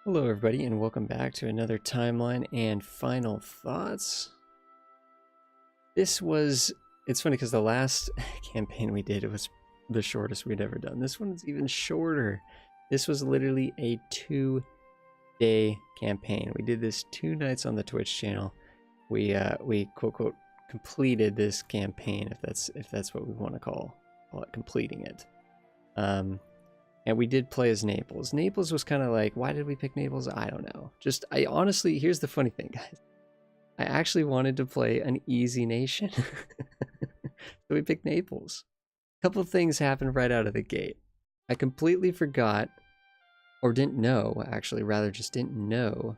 Hello everybody and welcome back to another timeline and final thoughts. It's funny because the last campaign we did, it was the shortest we'd ever done. This one's even shorter. This was literally a 2-day campaign. We did this 2 nights on the Twitch channel. We quote quote completed this campaign, if that's what we want to call it, completing it. And we did play as Naples. Naples was kind of like, why did we pick Naples? I don't know. I honestly, here's the funny thing, guys. I actually wanted to play an easy nation. So we picked Naples. A couple of things happened right out of the gate. I completely forgot, or didn't know, actually, rather just didn't know,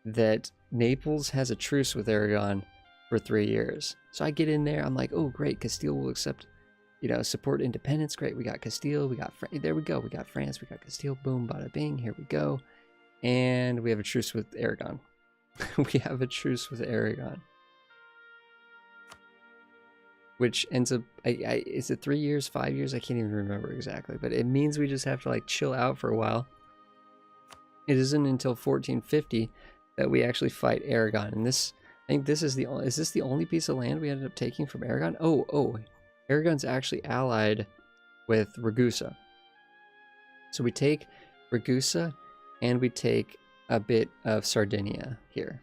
that Naples has a truce with Aragon for 3 years. So I get in there, I'm like, oh great, Castile will accept, support independence. Great, we got Castile, there we go, we got France, we got Castile, boom, bada bing, here we go. And we have a truce with Aragon. We have a truce with Aragon. Which ends up, is it 3 years, 5 years? I can't even remember exactly, but it means we just have to like chill out for a while. It isn't until 1450 that we actually fight Aragon. And this, I think this is is this the only piece of land we ended up taking from Aragon? Oh, Aragon's actually allied with Ragusa. So we take Ragusa and we take a bit of Sardinia here.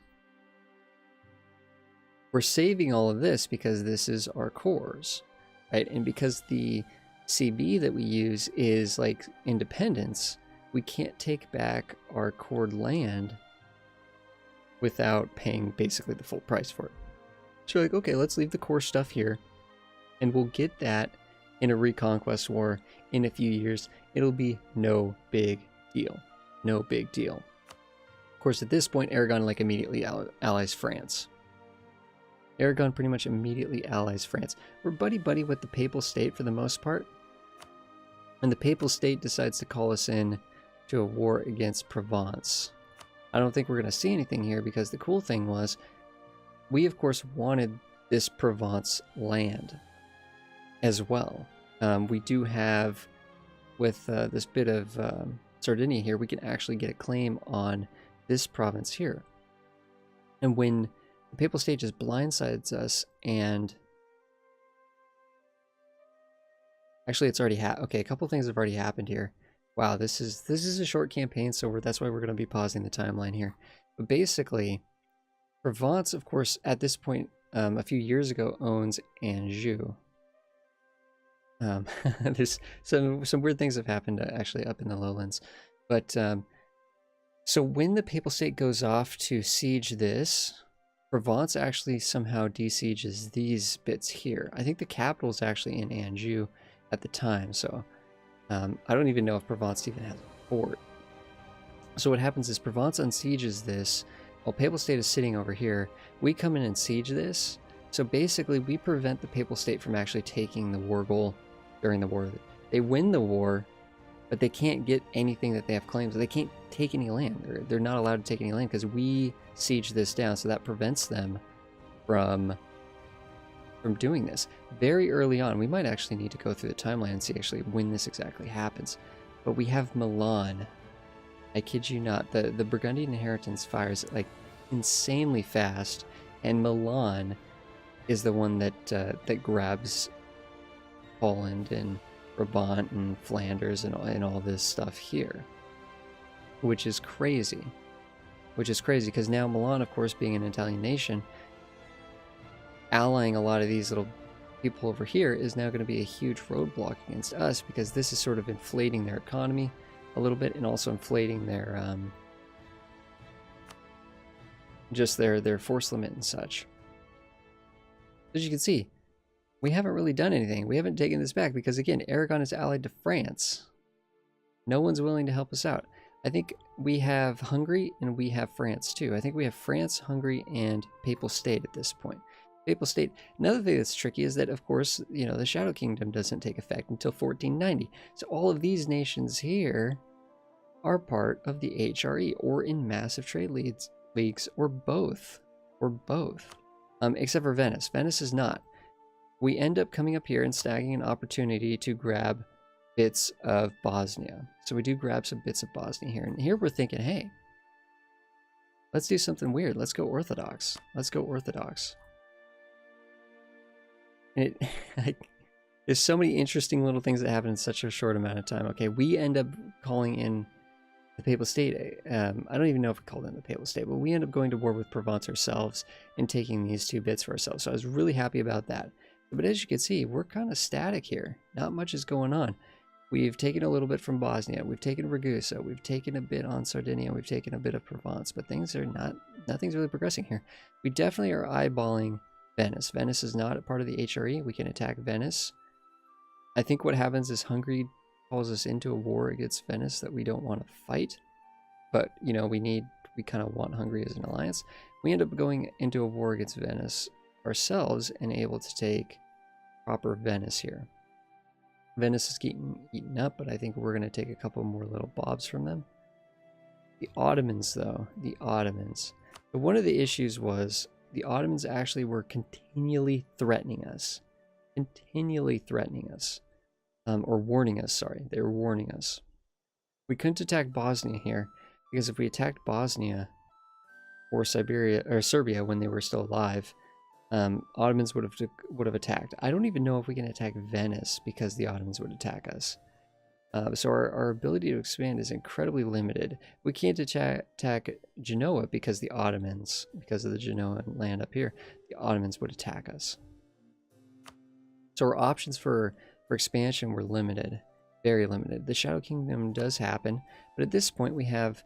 We're saving all of this because this is our cores, right? And because the CB that we use is like independence, we can't take back our cored land without paying basically the full price for it. So we're like, okay, let's leave the core stuff here, and we'll get that in a reconquest war in a few years. It'll be no big deal. No big deal. Of course, at this point, Aragon like immediately allies France. Aragon pretty much immediately allies France. We're buddy-buddy with the Papal State for the most part. And the Papal State decides to call us in to a war against Provence. I don't think we're going to see anything here because the cool thing was, we of course wanted this Provence land as well. We do have, with this bit of Sardinia here, we can actually get a claim on this province here. And when the Papal State just blindsides us, and actually it's already okay, a couple things have already happened here. Wow, this is a short campaign, so that's why we're going to be pausing the timeline here. But basically, Provence, of course, at this point, a few years ago, owns Anjou. There's some weird things have happened actually up in the lowlands, but so when the Papal State goes off to siege this, Provence actually somehow desieges these bits here. I think the capital is actually in Anjou at the time, so I don't even know if Provence even has a fort. So what happens is Provence unsieges this, while Papal State is sitting over here. We come in and siege this, so basically we prevent the Papal State from actually taking the war goal during the war. They win the war, but they can't get anything that they have claims. They can't take any land. They're not allowed to take any land because we siege this down, so that prevents them from doing this. Very early on, we might actually need to go through the timeline and see actually when this exactly happens. But we have Milan. I kid you not, the Burgundian inheritance fires like insanely fast, and Milan is the one that that grabs Poland and Brabant and Flanders and all this stuff here, which is crazy. Because now Milan, of course, being an Italian nation, allying a lot of these little people over here is now going to be a huge roadblock against us, because this is sort of inflating their economy a little bit, and also inflating their just their force limit and such. As you can see, we haven't really done anything. We haven't taken this back because, again, Aragon is allied to France. No one's willing to help us out. I think we have Hungary and we have France too. I think we have France, Hungary, and Papal State at this point. Papal State. Another thing that's tricky is that, of course, the Shadow Kingdom doesn't take effect until 1490. So all of these nations here are part of the HRE, or in massive trade leagues, or both. Except for Venice. Venice is not. We end up coming up here and snagging an opportunity to grab bits of Bosnia. So we do grab some bits of Bosnia here. And here we're thinking, hey, let's do something weird. Let's go Orthodox. Let's go Orthodox. And there's so many interesting little things that happen in such a short amount of time. Okay, we end up calling in the Papal State. I don't even know if we called in the Papal State, but we end up going to war with Provence ourselves and taking these 2 bits for ourselves. So I was really happy about that. But as you can see, we're kind of static here. Not much is going on. We've taken a little bit from Bosnia. We've taken Ragusa. We've taken a bit on Sardinia. We've taken a bit of Provence. But nothing's really progressing here. We definitely are eyeballing Venice. Venice is not a part of the HRE. We can attack Venice. I think what happens is Hungary calls us into a war against Venice that we don't want to fight. But, you know, we kind of want Hungary as an alliance. We end up going into a war against Venice ourselves and able to take proper Venice here. Venice is getting eaten up, but I think we're going to take a couple more little bobs from them. The Ottomans, though, the Ottomans. But one of the issues was the Ottomans actually were continually threatening us. Or warning us, sorry. They were warning us. We couldn't attack Bosnia here, because if we attacked Bosnia or Serbia when they were still alive, Ottomans would have attacked. I don't even know if we can attack Venice because the Ottomans would attack us. So our ability to expand is incredibly limited. We can't attack Genoa because the Ottomans, because of the Genoan land up here, the Ottomans would attack us. So our options for expansion were limited, very limited. The Shadow Kingdom does happen, but at this point we have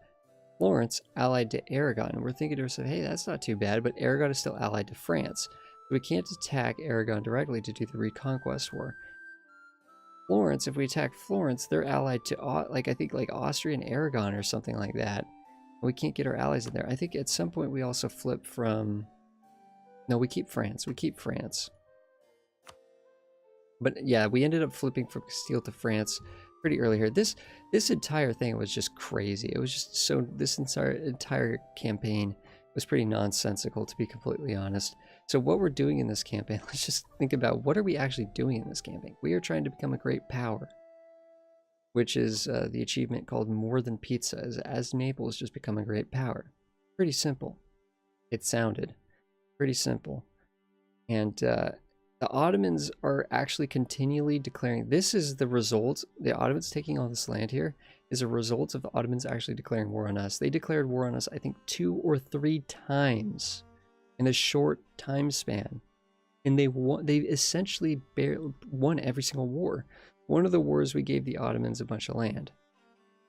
Florence allied to Aragon, and we're thinking to ourselves, hey, that's not too bad, but Aragon is still allied to France. So we can't attack Aragon directly to do the Reconquest War. Florence, if we attack Florence, they're allied to, I think Austria and Aragon or something like that. We can't get our allies in there. I think at some point we also flip from... No, we keep France. But yeah, we ended up flipping from Castile to France pretty early here. This entire thing was just crazy. It was just so... This entire campaign was pretty nonsensical, to be completely honest. So what we're doing in this campaign, let's just think about what are we actually doing in this campaign. We are trying to become a great power, which is the achievement called More Than Pizza, as Naples just become a great power. Pretty simple. It sounded pretty simple. And the Ottomans are actually continually declaring, this is the result, the Ottomans taking all this land here is a result of the Ottomans actually declaring war on us. They declared war on us, I think, 2 or 3 times in a short time span, and they essentially won every single war. One of the wars we gave the Ottomans a bunch of land.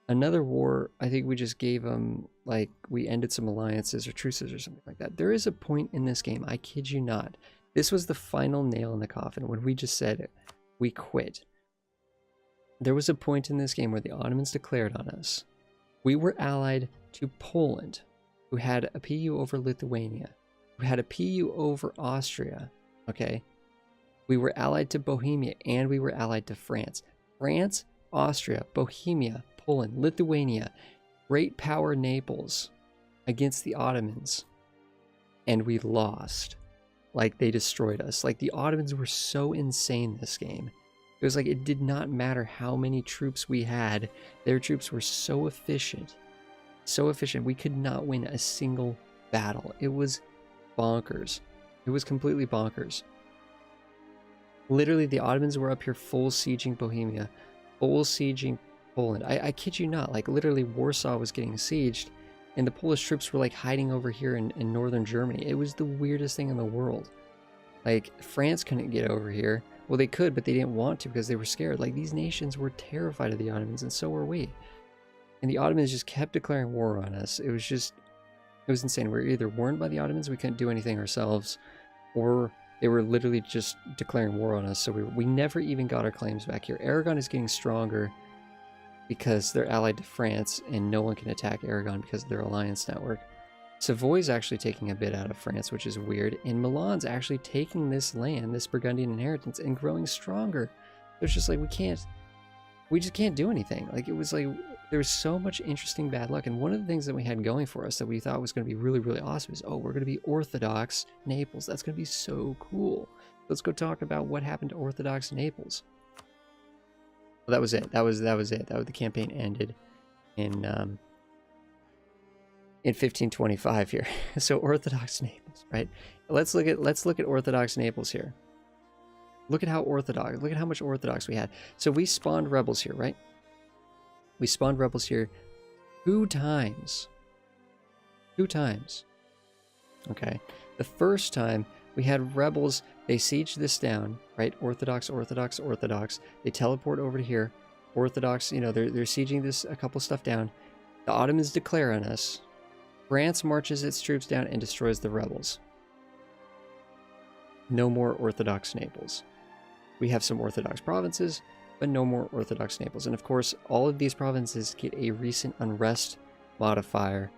Another war, I think we just gave them, like, we ended some alliances or truces or something like that. There is a point in this game, I kid you not, this was the final nail in the coffin when we just said we quit. There was a point in this game where the Ottomans declared on us. We were allied to Poland, who had a PU over Lithuania, who had a PU over Austria, okay? We were allied to Bohemia, and we were allied to France. France, Austria, Bohemia, Poland, Lithuania, great power Naples against the Ottomans. And we lost. Like, they destroyed us. Like, the Ottomans were so insane this game. It was like, it did not matter how many troops we had. Their troops were so efficient. So efficient. We could not win a single battle. It was bonkers. It was completely bonkers. Literally, the Ottomans were up here full sieging Bohemia, full sieging Poland. I kid you not, like literally Warsaw was getting sieged, and the Polish troops were like hiding over here in northern Germany. It was the weirdest thing in the world. Like, France couldn't get over here. Well, they could, but they didn't want to because they were scared. Like, these nations were terrified of the Ottomans, and so were we. And the Ottomans just kept declaring war on us. It was insane. We were either warned by the Ottomans, we couldn't do anything ourselves, or they were literally just declaring war on us. So we never even got our claims back here. Aragon is getting stronger because they're allied to France, and no one can attack Aragon because of their alliance network. Savoy is actually taking a bit out of France, which is weird, and Milan's actually taking this land, this Burgundian inheritance, and growing stronger. It's just like, we just can't do anything. Like, it was like, there was so much interesting bad luck, and one of the things that we had going for us that we thought was going to be really, really awesome is, oh, we're going to be Orthodox Naples. That's going to be so cool. Let's go talk about what happened to Orthodox Naples. Well, that was it. That was it. The campaign ended in 1525 here. So Orthodox Naples, right? Let's look at Orthodox Naples here. Look at how Orthodox. Look at how much Orthodox we had. So we spawned rebels here, right? We spawned rebels here 2 times. 2 times. Okay. The first time we had rebels, they siege this down, right? Orthodox, Orthodox, Orthodox. They teleport over to here. Orthodox, you know, they're sieging this a couple stuff down. The Ottomans declare on us. France marches its troops down and destroys the rebels. No more Orthodox Naples. We have some Orthodox provinces, but no more Orthodox Naples. And of course, all of these provinces get a recent unrest modifier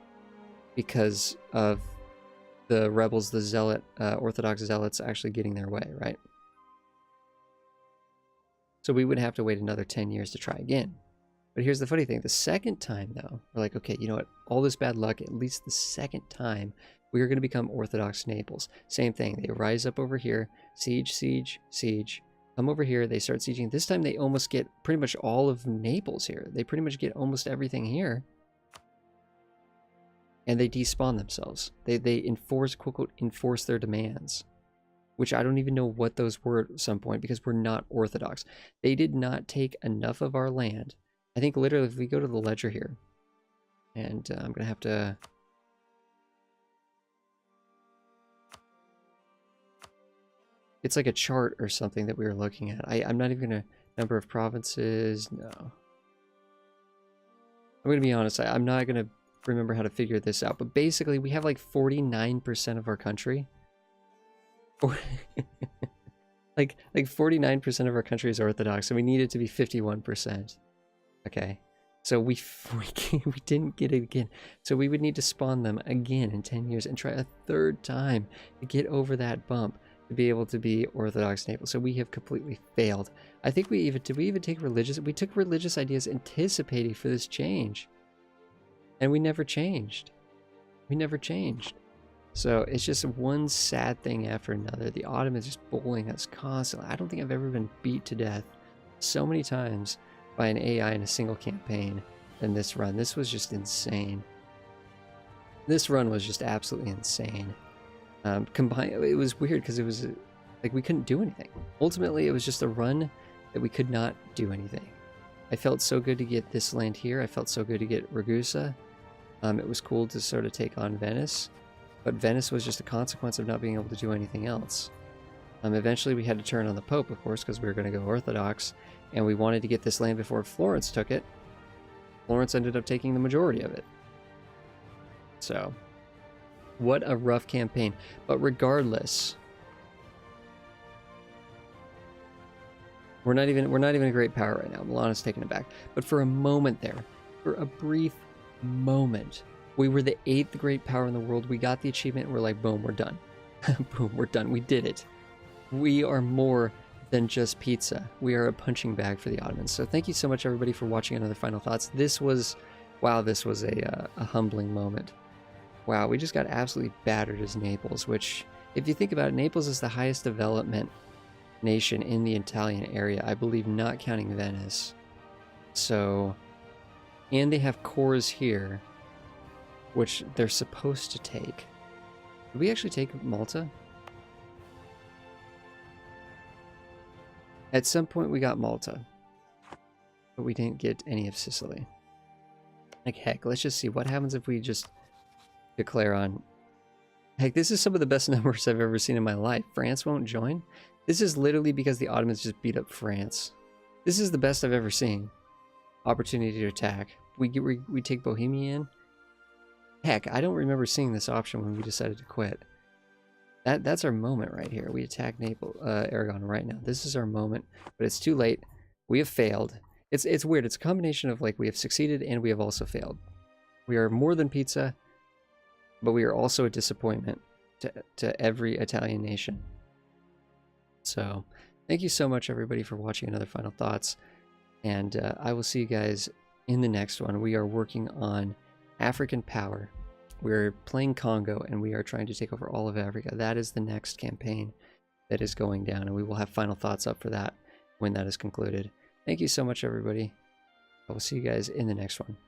because of the rebels, the zealot, Orthodox zealots actually getting their way, right? So we would have to wait another 10 years to try again. But here's the funny thing. The second time, though, we're like, okay, you know what? All this bad luck, at least the second time, we are going to become Orthodox Naples. Same thing. They rise up over here, siege, siege, siege. Come over here. They start sieging. This time they almost get pretty much all of Naples here. They pretty much get almost everything here. And they despawn themselves. They enforce, quote, quote, enforce their demands. Which I don't even know what those were at some point because we're not Orthodox. They did not take enough of our land. I think literally if we go to the ledger here, and I'm going to have to... It's like a chart or something that we were looking at. I'm not even going to... Number of provinces, no. I'm going to be honest, I'm not going to remember how to figure this out. But basically, we have like 49% of our country. like 49% of our country is Orthodox, and we need it to be 51%. Okay, so we didn't get it again. So we would need to spawn them again in 10 years and try a third time to get over that bump to be able to be Orthodox Naples. So we have completely failed. I think did we even take religious? We took religious ideas anticipating for this change. And we never changed. We never changed. So it's just one sad thing after another. The Ottomans just bullying us constantly. I don't think I've ever been beat to death so many times by an AI in a single campaign than this run. This was just insane. This run was just absolutely insane. It was weird because it was like we couldn't do anything. Ultimately, it was just a run that we could not do anything. I felt so good to get this land here. I felt so good to get Ragusa. It was cool to sort of take on Venice. But Venice was just a consequence of not being able to do anything else. Eventually we had to turn on the Pope, of course, because we were going to go Orthodox. And we wanted to get this land before Florence took it. Florence ended up taking the majority of it. So, what a rough campaign. But regardless, we're not even a great power right now. Milano's taken it back. But for a moment there, for a brief moment, we were the 8th great power in the world. We got the achievement and we're like, boom, we're done. Boom, we're done. We did it. We are more than just pizza. We are a punching bag for the Ottomans. So thank you so much, everybody, for watching another Final Thoughts. This was, wow, this was a humbling moment. Wow, we just got absolutely battered as Naples, which, if you think about it, Naples is the highest development nation in the Italian area, I believe, not counting Venice. So, and they have cores here, which they're supposed to take. Did we actually take Malta? At some point we got Malta, but we didn't get any of Sicily. Like, heck, let's just see what happens if we just declare on... Heck, this is some of the best numbers I've ever seen in my life. France won't join? This is literally because the Ottomans just beat up France. This is the best I've ever seen. Opportunity to attack. We take Bohemian. Heck, I don't remember seeing this option when we decided to quit. That's our moment right here. We attack Naples, Aragon right now. This is our moment, but it's too late. We have failed. It's weird. It's a combination of, like, we have succeeded and we have also failed. We are more than pizza, but we are also a disappointment to every Italian nation. So, thank you so much, everybody, for watching another Final Thoughts, and I will see you guys in the next one. We are working on African power. We're playing Congo, and we are trying to take over all of Africa. That is the next campaign that is going down, and we will have Final Thoughts up for that when that is concluded. Thank you so much, everybody. I will see you guys in the next one.